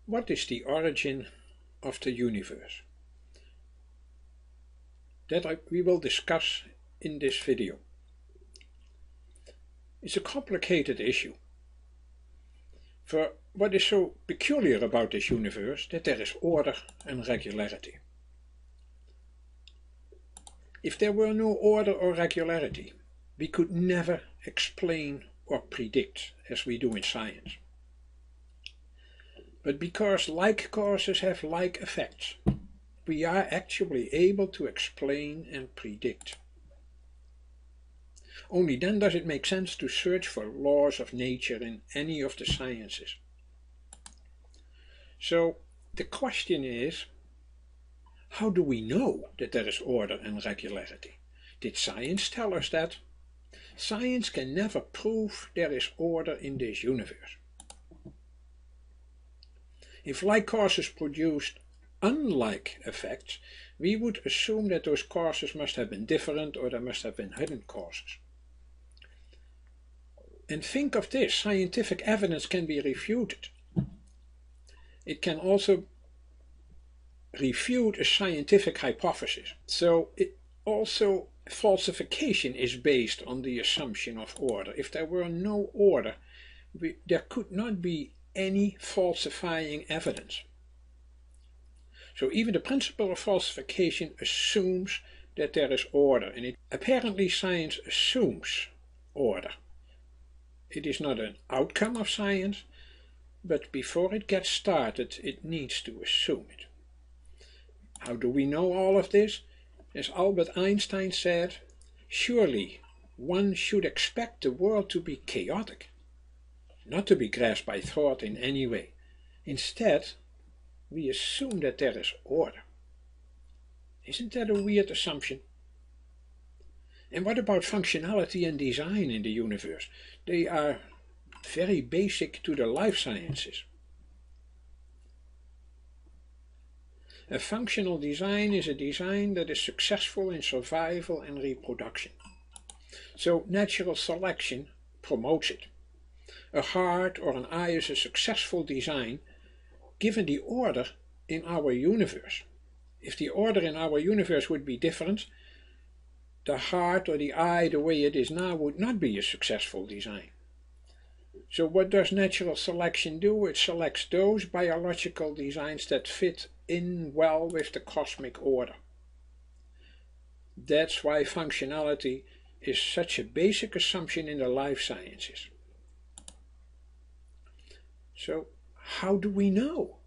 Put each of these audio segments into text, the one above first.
What is the origin of the universe? That we will discuss in this video. It's a complicated issue. For what is so peculiar about this universe, that there is order and regularity. If there were no order or regularity, we could never explain or predict as we do in science. But because like causes have like effects, we are actually able to explain and predict. Only then does it make sense to search for laws of nature in any of the sciences. So the question is, how do we know that there is order and regularity? Did science tell us that? Science can never prove there is order in this universe. If like causes produced unlike effects, we would assume that those causes must have been different or there must have been hidden causes. And think of this, scientific evidence can be refuted. It can also refute a scientific hypothesis. So falsification is based on the assumption of order. If there were no order, there could not be any falsifying evidence. So even the principle of falsification assumes that there is order, and apparently science assumes order. It is not an outcome of science, but before it gets started, it needs to assume it. How do we know all of this? As Albert Einstein said, surely one should expect the world to be chaotic, not to be grasped by thought in any way. Instead, we assume that there is order. Isn't that a weird assumption? And what about functionality and design in the universe? They are very basic to the life sciences. A functional design is a design that is successful in survival and reproduction. So natural selection promotes it. A heart or an eye is a successful design given the order in our universe. If the order in our universe would be different, the heart or the eye the way it is now would not be a successful design. So what does natural selection do? It selects those biological designs that fit in well with the cosmic order. That's why functionality is such a basic assumption in the life sciences. So how do we know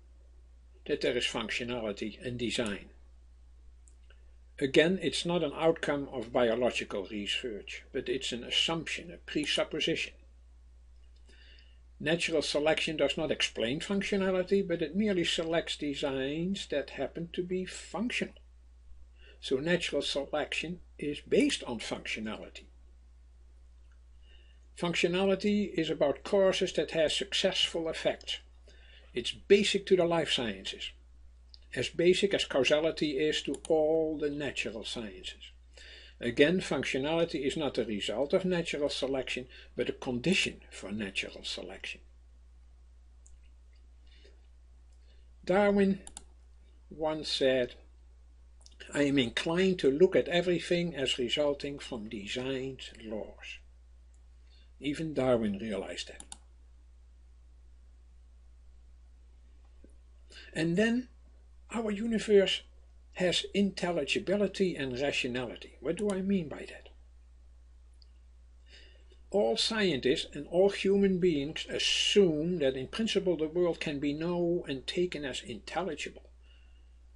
that there is functionality and design? Again, it's not an outcome of biological research, but it's an assumption, a presupposition. Natural selection does not explain functionality, but it merely selects designs that happen to be functional. So natural selection is based on functionality. Functionality is about causes that have successful effects. It's basic to the life sciences, as basic as causality is to all the natural sciences. Again, functionality is not a result of natural selection, but a condition for natural selection. Darwin once said, "I am inclined to look at everything as resulting from designed laws." Even Darwin realized that. And then our universe has intelligibility and rationality. What do I mean by that? All scientists and all human beings assume that in principle the world can be known and taken as intelligible.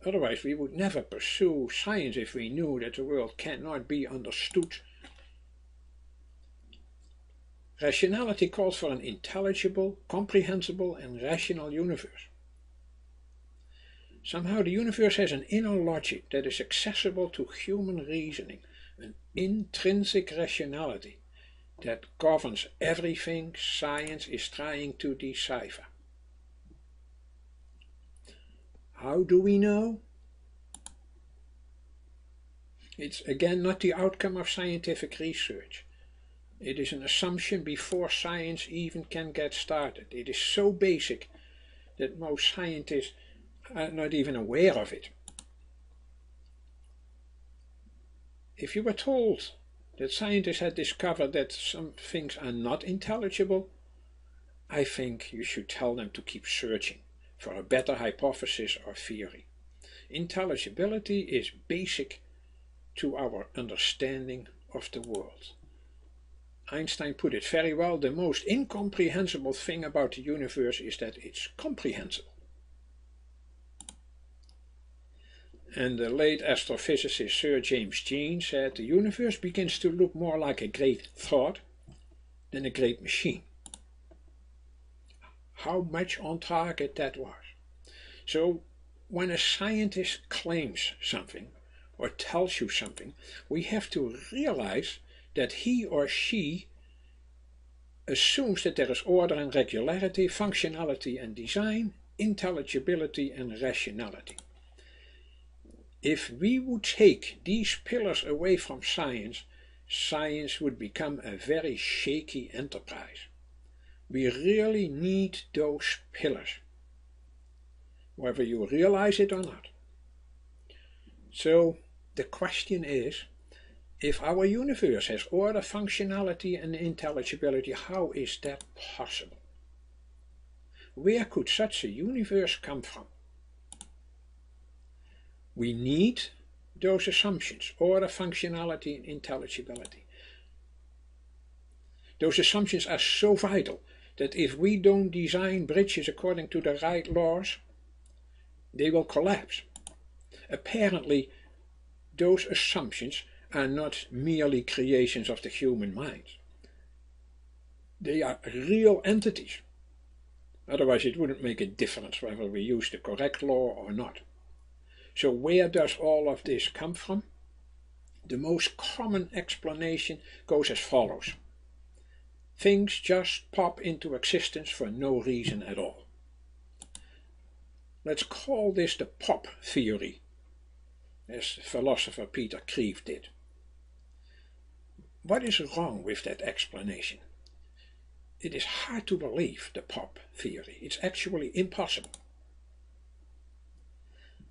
Otherwise we would never pursue science if we knew that the world cannot be understood. Rationality calls for an intelligible, comprehensible and rational universe. Somehow the universe has an inner logic that is accessible to human reasoning, an intrinsic rationality that governs everything science is trying to decipher. How do we know? It's again not the outcome of scientific research. It is an assumption before science even can get started. It is so basic that most scientists are not even aware of it. If you were told that scientists had discovered that some things are not intelligible, I think you should tell them to keep searching for a better hypothesis or theory. Intelligibility is basic to our understanding of the world. Einstein put it very well: the most incomprehensible thing about the universe is that it's comprehensible. And the late astrophysicist Sir James Jean said the universe begins to look more like a great thought than a great machine. How much on target that was. So when a scientist claims something or tells you something, we have to realize that he or she assumes that there is order and regularity, functionality and design, intelligibility and rationality. If we would take these pillars away from science, science would become a very shaky enterprise. We really need those pillars, whether you realize it or not. So the question is, if our universe has order, functionality and intelligibility, how is that possible? Where could such a universe come from? We need those assumptions: order, functionality and intelligibility. Those assumptions are so vital that if we don't design bridges according to the right laws, they will collapse. Apparently, those assumptions are not merely creations of the human mind. They are real entities. Otherwise it wouldn't make a difference whether we use the correct law or not. So where does all of this come from? The most common explanation goes as follows. Things just pop into existence for no reason at all. Let's call this the pop theory, as philosopher Peter Kreeft did. What is wrong with that explanation? It is hard to believe, the pop theory. It's actually impossible.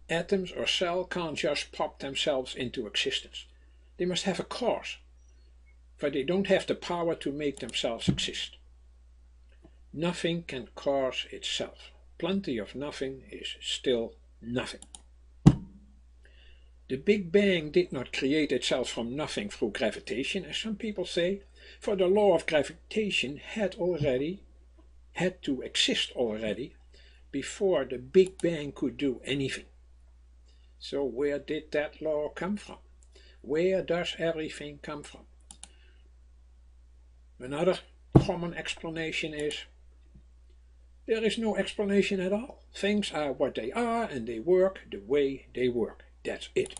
Atoms or cells can't just pop themselves into existence. They must have a cause, for they don't have the power to make themselves exist. Nothing can cause itself. Plenty of nothing is still nothing. The Big Bang did not create itself from nothing through gravitation, as some people say, for the law of gravitation had to exist already before the Big Bang could do anything. So where did that law come from? Where does everything come from? Another common explanation is there is no explanation at all. Things are what they are and they work the way they work. That's it.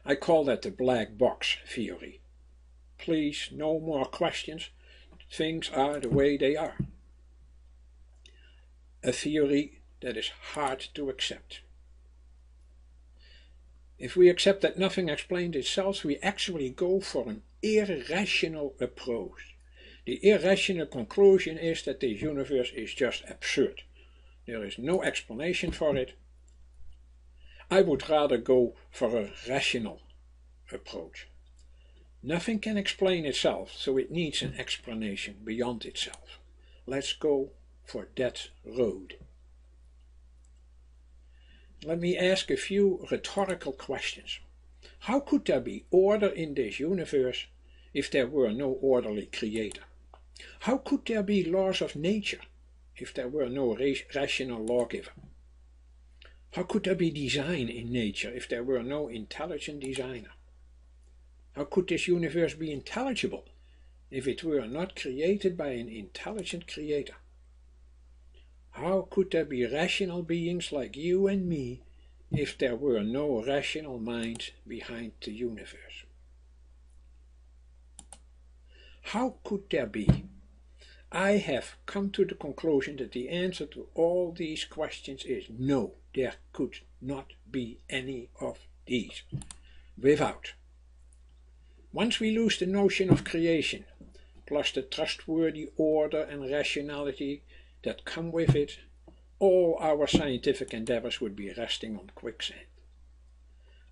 I call that the black box theory. Please, no more questions. Things are the way they are. A theory that is hard to accept. If we accept that nothing explains itself, we actually go for an irrational approach. The irrational conclusion is that the universe is just absurd. There is no explanation for it. I would rather go for a rational approach. Nothing can explain itself, so it needs an explanation beyond itself. Let's go for that road. Let me ask a few rhetorical questions. How could there be order in this universe if there were no orderly creator? How could there be laws of nature if there were no rational lawgiver? How could there be design in nature if there were no intelligent designer? How could this universe be intelligible if it were not created by an intelligent creator? How could there be rational beings like you and me if there were no rational mind behind the universe? How could there be? I have come to the conclusion that the answer to all these questions is no, there could not be any of these. Without. Once we lose the notion of creation, plus the trustworthy order and rationality that come with it, all our scientific endeavors would be resting on quicksand.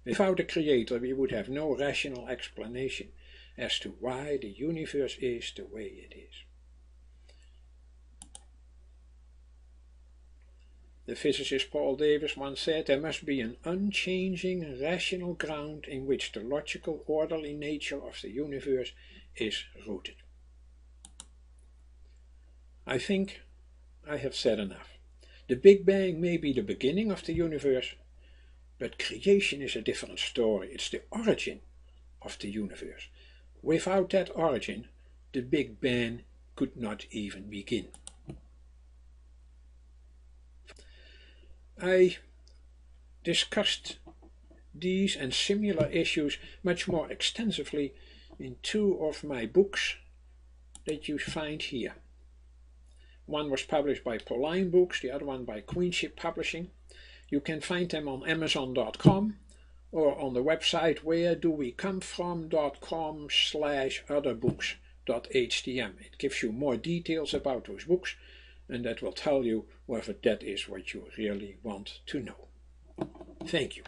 Without a creator, we would have no rational explanation as to why the universe is the way it is. The physicist Paul Davies once said, there must be an unchanging, rational ground in which the logical, orderly nature of the universe is rooted. I think I have said enough. The Big Bang may be the beginning of the universe, but creation is a different story. It's the origin of the universe. Without that origin, the Big Bang could not even begin. I discussed these and similar issues much more extensively in two of my books that you find here. One was published by Pauline Books, the other one by Queenship Publishing. You can find them on Amazon.com or on the website wheredowecomefrom.com/otherbooks.htm. It gives you more details about those books, and that will tell you whether that is what you really want to know. Thank you.